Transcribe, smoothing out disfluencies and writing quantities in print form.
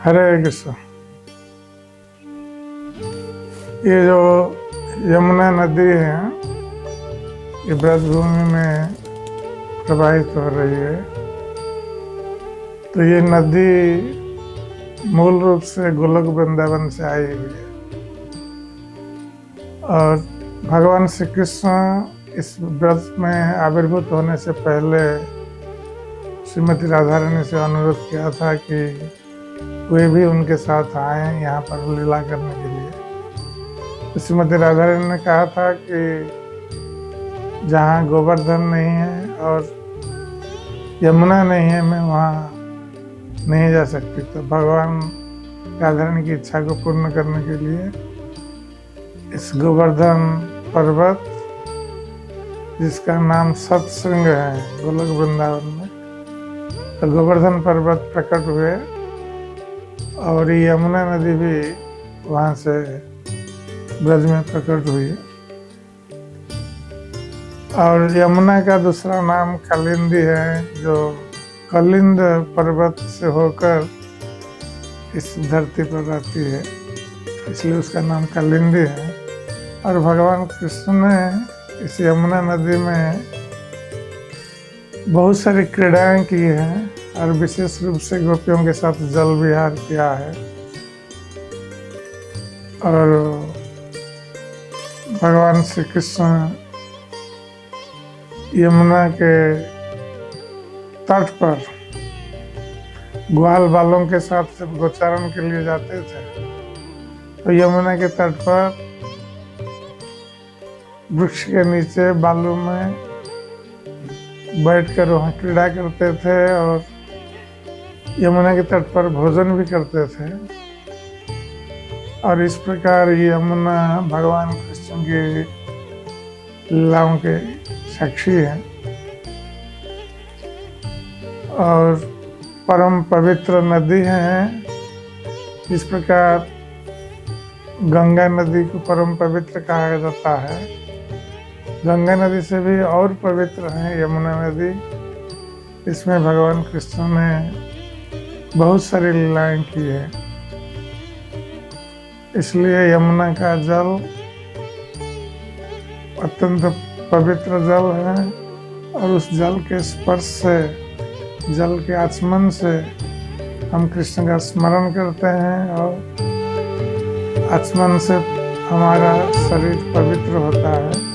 हरे कृष्ण। ये जो यमुना नदी है ये ब्रजभूमि में प्रवाहित हो रही है। तो ये नदी मूल रूप से गोलोक वृंदावन से आई हुई है और भगवान श्री कृष्ण इस ब्रज में आविर्भूत होने से पहले श्रीमती राधा रानी से अनुरोध किया था कि वे भी उनके साथ आए यहाँ पर लीला करने के लिए। तो श्रीमती राधा रानी ने कहा था कि जहाँ गोवर्धन नहीं है और यमुना नहीं है मैं वहाँ नहीं जा सकती। तो भगवान राधा रानी की इच्छा को पूर्ण करने के लिए इस गोवर्धन पर्वत, जिसका नाम सतसंग है गोलोक वृंदावन में, तो गोवर्धन पर्वत प्रकट हुए और यमुना नदी भी वहाँ से ब्रज में प्रकट हुई। और यमुना का दूसरा नाम कालिंदी है, जो कलिंद पर्वत से होकर इस धरती पर आती है, इसलिए उसका नाम कालिंदी है। और भगवान कृष्ण ने इस यमुना नदी में बहुत सारी क्रीड़ाएं की हैं और विशेष रूप से गोपियों के साथ जल विहार किया है। और भगवान श्री कृष्ण यमुना के तट पर ग्वाल बालों के साथ जब गोचारण के लिए जाते थे तो यमुना के तट पर वृक्ष के नीचे बालू में बैठकर वहाँ क्रीड़ा करते थे और यमुना के तट पर भोजन भी करते थे। और इस प्रकार यमुना भगवान कृष्ण की लीलाओं के साक्षी है और परम पवित्र नदी है। इस प्रकार गंगा नदी को परम पवित्र कहा जाता है। गंगा नदी से भी और पवित्र है यमुना नदी। इसमें भगवान कृष्ण ने बहुत सारी लीलाएं की है, इसलिए यमुना का जल अत्यंत पवित्र जल है। और उस जल के स्पर्श से, जल के आचमन से हम कृष्ण का स्मरण करते हैं और आचमन से हमारा शरीर पवित्र होता है।